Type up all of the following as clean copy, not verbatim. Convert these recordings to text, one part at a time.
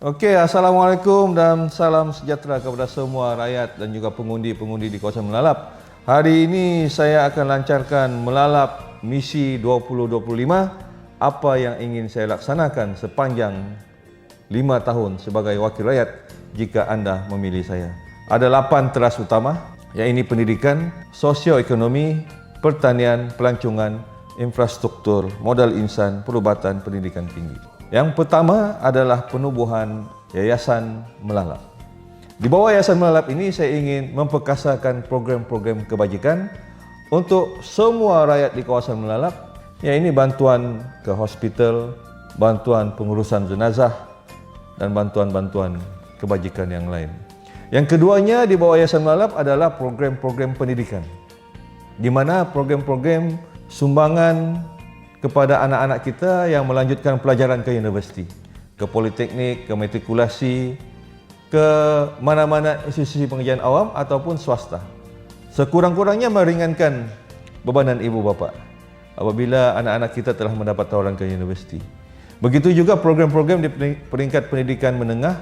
Okey, Assalamualaikum dan salam sejahtera kepada semua rakyat dan juga pengundi-pengundi di kawasan Melalap. Hari ini saya akan lancarkan Melalap misi 2025, apa yang ingin saya laksanakan sepanjang 5 tahun sebagai wakil rakyat jika anda memilih saya. Ada 8 teras utama, iaitu pendidikan, sosioekonomi, pertanian, pelancongan, infrastruktur, modal insan, perubatan, pendidikan tinggi. Yang pertama adalah penubuhan Yayasan Melalap. Di bawah Yayasan Melalap ini saya ingin memperkasakan program-program kebajikan untuk semua rakyat di kawasan Melalap, iaitu bantuan ke hospital, bantuan pengurusan jenazah dan bantuan-bantuan kebajikan yang lain. Yang keduanya di bawah Yayasan Melalap adalah program-program pendidikan, di mana program-program sumbangan kepada anak-anak kita yang melanjutkan pelajaran ke universiti, ke politeknik, ke matrikulasi, ke mana-mana institusi pengajian awam ataupun swasta. Sekurang-kurangnya meringankan bebanan ibu bapa apabila anak-anak kita telah mendapat tawaran ke universiti. Begitu juga program-program di peringkat pendidikan menengah,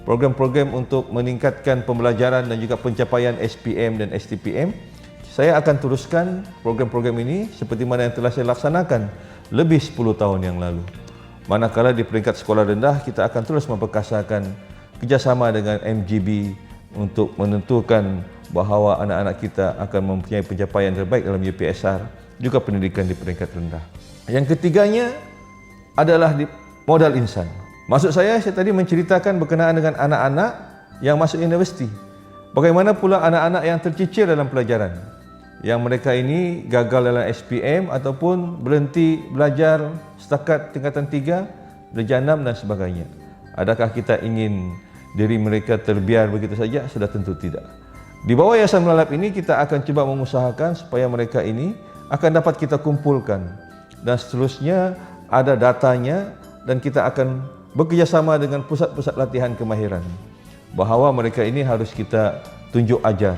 program-program untuk meningkatkan pembelajaran dan juga pencapaian SPM dan STPM. Saya akan teruskan program-program ini seperti mana yang telah saya laksanakan lebih 10 tahun yang lalu. Manakala di peringkat sekolah rendah, kita akan terus memperkasakan kerjasama dengan MGB untuk menentukan bahawa anak-anak kita akan mempunyai pencapaian terbaik dalam UPSR, juga pendidikan di peringkat rendah. Yang ketiganya adalah di modal insan. Maksud saya tadi menceritakan berkenaan dengan anak-anak yang masuk universiti. Bagaimana pula anak-anak yang tercicir dalam pelajaran, yang mereka ini gagal dalam SPM ataupun berhenti belajar setakat tingkatan 3, darjah 6 dan sebagainya. Adakah kita ingin diri mereka terbiar begitu saja? Sudah tentu tidak. Di bawah Yayasan Melalap ini kita akan cuba mengusahakan supaya mereka ini akan dapat kita kumpulkan dan seterusnya ada datanya, dan kita akan bekerjasama dengan pusat-pusat latihan kemahiran bahawa mereka ini harus kita tunjuk ajar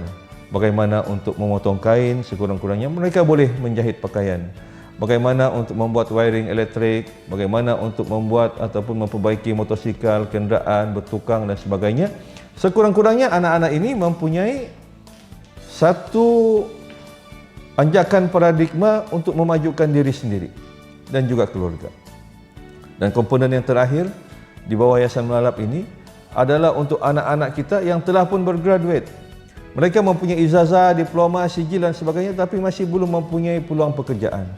bagaimana untuk memotong kain sekurang-kurangnya, mereka boleh menjahit pakaian, bagaimana untuk membuat wiring elektrik, bagaimana untuk membuat ataupun memperbaiki motosikal, kenderaan, bertukang dan sebagainya. Sekurang-kurangnya anak-anak ini mempunyai satu anjakan paradigma untuk memajukan diri sendiri dan juga keluarga. Dan komponen yang terakhir di bawah Yayasan Melalap ini adalah untuk anak-anak kita yang telah pun bergraduate. Mereka mempunyai ijazah, diploma, sijil dan sebagainya, tapi masih belum mempunyai peluang pekerjaan.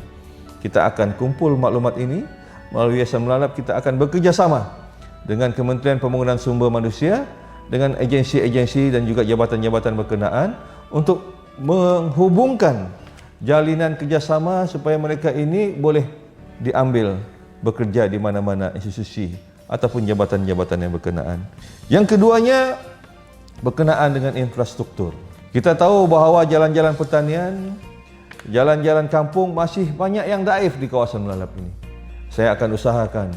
Kita akan kumpul maklumat ini melalui Yayasan Melalap. Kita akan bekerjasama dengan Kementerian Pembangunan Sumber Manusia, dengan agensi-agensi dan juga jabatan-jabatan berkenaan untuk menghubungkan jalinan kerjasama supaya mereka ini boleh diambil bekerja di mana-mana institusi ataupun jabatan-jabatan yang berkenaan. Yang keduanya berkenaan dengan infrastruktur. Kita tahu bahawa jalan-jalan pertanian, jalan-jalan kampung masih banyak yang daif di kawasan Melalap ini. Saya akan usahakan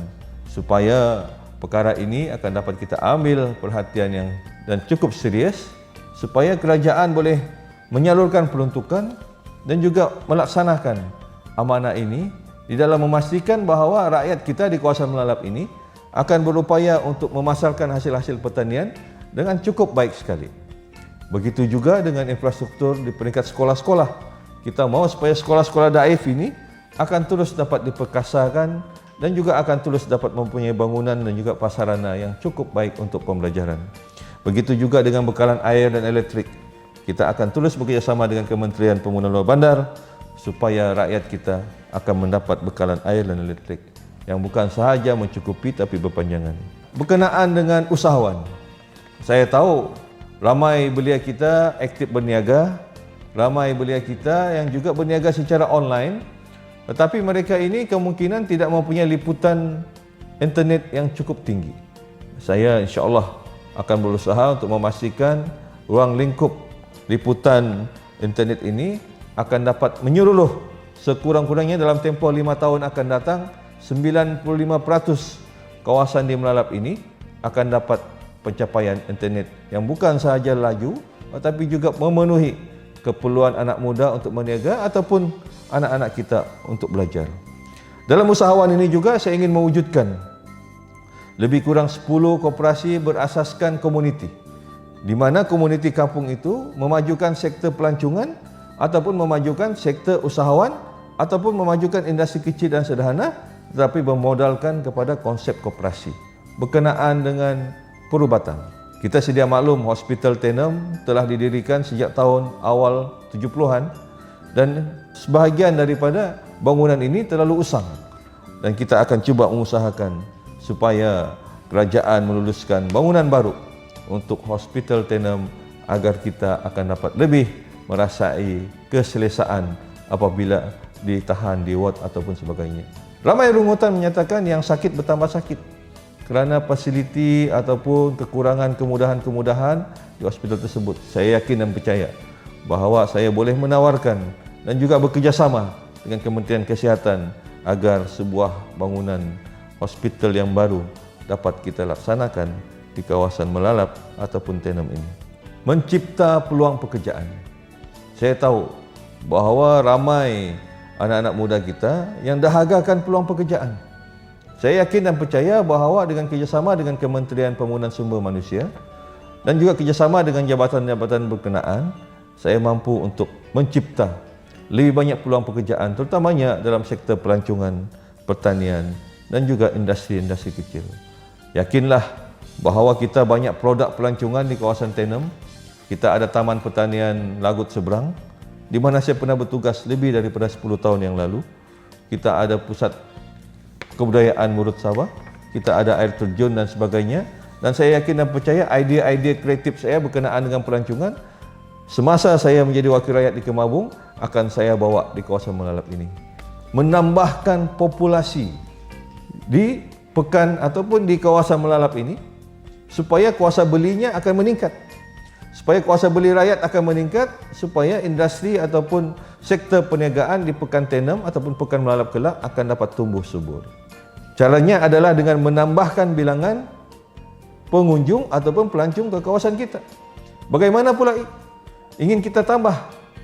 supaya perkara ini akan dapat kita ambil perhatian dan cukup serius supaya kerajaan boleh menyalurkan peruntukan dan juga melaksanakan amanah ini di dalam memastikan bahawa rakyat kita di kawasan Melalap ini akan berupaya untuk memasarkan hasil-hasil pertanian dengan cukup baik sekali. Begitu juga dengan infrastruktur di peringkat sekolah-sekolah. Kita mahu supaya sekolah-sekolah daif ini akan terus dapat diperkasakan dan juga akan terus dapat mempunyai bangunan dan juga prasarana yang cukup baik untuk pembelajaran. Begitu juga dengan bekalan air dan elektrik. Kita akan terus bekerjasama dengan Kementerian Pembangunan Luar Bandar supaya rakyat kita akan mendapat bekalan air dan elektrik yang bukan sahaja mencukupi tapi berpanjangan. Berkenaan dengan usahawan, saya tahu ramai belia kita aktif berniaga, ramai belia kita yang juga berniaga secara online, tetapi mereka ini kemungkinan tidak mempunyai liputan internet yang cukup tinggi. Saya insya-Allah akan berusaha untuk memastikan ruang lingkup liputan internet ini akan dapat menyeluruh sekurang-kurangnya dalam tempoh 5 tahun akan datang. 95% kawasan di Melalap ini akan dapat pencapaian internet yang bukan sahaja laju tetapi juga memenuhi keperluan anak muda untuk berniaga ataupun anak-anak kita untuk belajar. Dalam usahawan ini juga saya ingin mewujudkan lebih kurang 10 koperasi berasaskan komuniti, di mana komuniti kampung itu memajukan sektor pelancongan ataupun memajukan sektor usahawan ataupun memajukan industri kecil dan sederhana, tetapi bermodalkan kepada konsep koperasi berkenaan dengan perubatan. Kita sedia maklum Hospital Tenem telah didirikan sejak tahun awal 70-an dan sebahagian daripada bangunan ini terlalu usang, dan kita akan cuba mengusahakan supaya kerajaan meluluskan bangunan baru untuk Hospital Tenem agar kita akan dapat lebih merasai keselesaan apabila ditahan di ward ataupun sebagainya. Ramai rungutan menyatakan yang sakit bertambah sakit kerana fasiliti ataupun kekurangan kemudahan-kemudahan di hospital tersebut. Saya yakin dan percaya bahawa saya boleh menawarkan dan juga bekerjasama dengan Kementerian Kesihatan agar sebuah bangunan hospital yang baru dapat kita laksanakan di kawasan Melalap ataupun Tenem ini. Mencipta peluang pekerjaan. Saya tahu bahawa ramai anak-anak muda kita yang dahagakan peluang pekerjaan. Saya yakin dan percaya bahawa dengan kerjasama dengan Kementerian Pembangunan Sumber Manusia dan juga kerjasama dengan jabatan-jabatan berkenaan, saya mampu untuk mencipta lebih banyak peluang pekerjaan, terutamanya dalam sektor pelancongan, pertanian dan juga industri-industri kecil. Yakinlah bahawa kita banyak produk pelancongan di kawasan Tenem. Kita ada Taman Pertanian Lagut Seberang, di mana saya pernah bertugas lebih daripada 10 tahun yang lalu. Kita ada pusat kebudayaan Murut Sabah, kita ada air terjun dan sebagainya. Dan saya yakin dan percaya idea-idea kreatif saya berkenaan dengan pelancongan semasa saya menjadi wakil rakyat di Kemabung akan saya bawa di kawasan Melalap ini. Menambahkan populasi di pekan ataupun di kawasan Melalap ini supaya kuasa belinya akan meningkat. Supaya kuasa beli rakyat akan meningkat, supaya industri ataupun sektor perniagaan di Pekan Tenem ataupun Pekan Melalap kelak akan dapat tumbuh subur. Caranya adalah dengan menambahkan bilangan pengunjung ataupun pelancong ke kawasan kita. Bagaimana pula ingin kita tambah?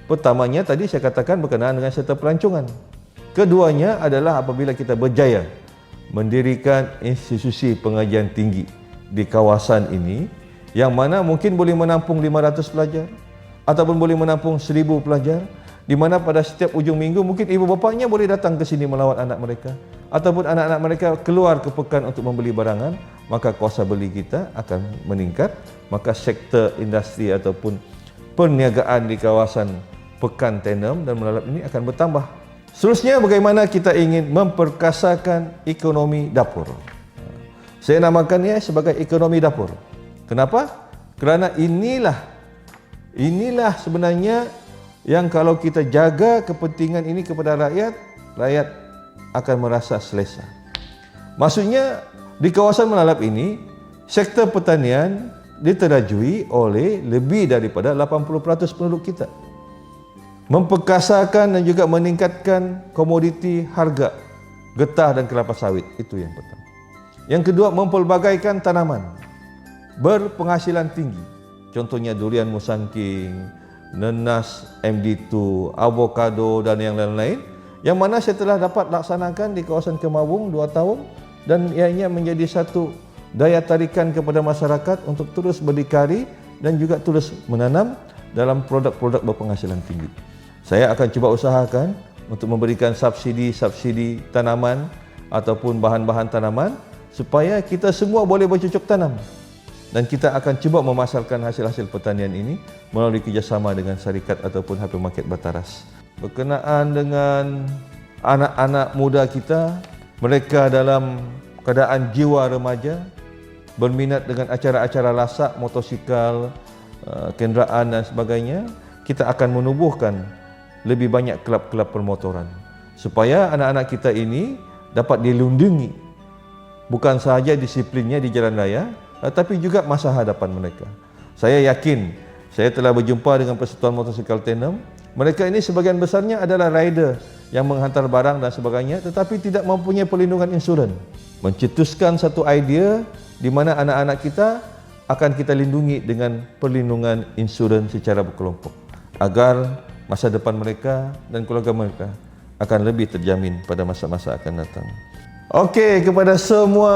Pertamanya tadi saya katakan berkenaan dengan sektor pelancongan. Keduanya adalah apabila kita berjaya mendirikan institusi pengajian tinggi di kawasan ini, yang mana mungkin boleh menampung 500 pelajar ataupun boleh menampung 1000 pelajar, di mana pada setiap ujung minggu mungkin ibu bapanya boleh datang ke sini melawat anak mereka ataupun anak-anak mereka keluar ke pekan untuk membeli barangan, maka kuasa beli kita akan meningkat, maka sektor industri ataupun perniagaan di kawasan Pekan Tenem dan Melalap ini akan bertambah. Seterusnya, bagaimana kita ingin memperkasakan ekonomi dapur. Saya namakannya sebagai ekonomi dapur. Kenapa? Kerana inilah sebenarnya yang kalau kita jaga kepentingan ini kepada rakyat, rakyat akan merasa selesa. Maksudnya di kawasan Melalap ini, sektor pertanian diterajui oleh lebih daripada 80% penduduk kita. Memperkasakan dan juga meningkatkan komoditi harga getah dan kelapa sawit, itu yang pertama. Yang kedua, mempelbagaikan tanaman berpenghasilan tinggi. Contohnya durian musangking, nenas MD2, avokado dan yang lain-lain, yang mana saya telah dapat laksanakan di kawasan Kemabung 2 tahun, dan ianya menjadi satu daya tarikan kepada masyarakat untuk terus berdikari dan juga terus menanam dalam produk-produk berpenghasilan tinggi. Saya akan cuba usahakan untuk memberikan subsidi tanaman ataupun bahan-bahan tanaman supaya kita semua boleh bercocok tanam. Dan kita akan cuba memasarkan hasil-hasil pertanian ini melalui kerjasama dengan syarikat ataupun hypermarket Bataras. Berkenaan dengan anak-anak muda kita, mereka dalam keadaan jiwa remaja, berminat dengan acara-acara lasak, motosikal, kenderaan dan sebagainya, kita akan menubuhkan lebih banyak kelab-kelab permotoran supaya anak-anak kita ini dapat dilindungi bukan sahaja disiplinnya di jalan raya, tetapi juga masa hadapan mereka. Saya yakin, saya telah berjumpa dengan Persatuan Motosikal Tenem. Mereka ini sebagian besarnya adalah rider yang menghantar barang dan sebagainya, tetapi tidak mempunyai perlindungan insurans. Mencetuskan satu idea di mana anak-anak kita akan kita lindungi dengan perlindungan insurans secara berkelompok, agar masa depan mereka dan keluarga mereka akan lebih terjamin pada masa-masa akan datang. Okey, kepada semua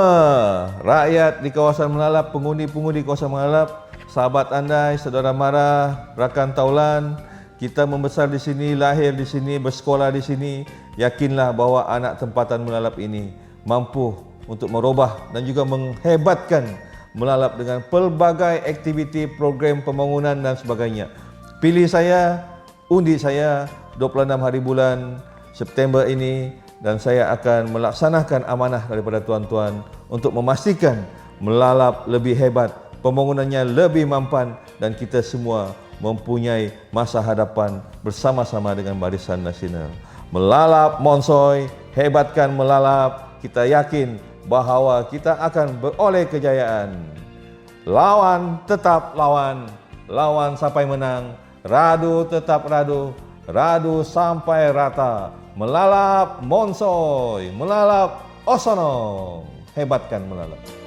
rakyat di kawasan Melalap, pengundi-pengundi kawasan Melalap, sahabat andai, saudara mara, rakan taulan, kita membesar di sini, lahir di sini, bersekolah di sini, yakinlah bahawa anak tempatan Melalap ini mampu untuk merubah dan juga menghebatkan Melalap dengan pelbagai aktiviti, program pembangunan dan sebagainya. Pilih saya, undi saya 26 hari bulan September ini, dan saya akan melaksanakan amanah daripada tuan-tuan untuk memastikan Melalap lebih hebat, pembangunannya lebih mampan dan kita semua mempunyai masa hadapan bersama-sama dengan Barisan Nasional. Melalap Monsoy, hebatkan Melalap, kita yakin bahawa kita akan beroleh kejayaan. Lawan tetap lawan, lawan sampai menang, radu tetap radu, radu sampai rata. Melalap Monsoy, Melalap Osono, hebatkan Melalap.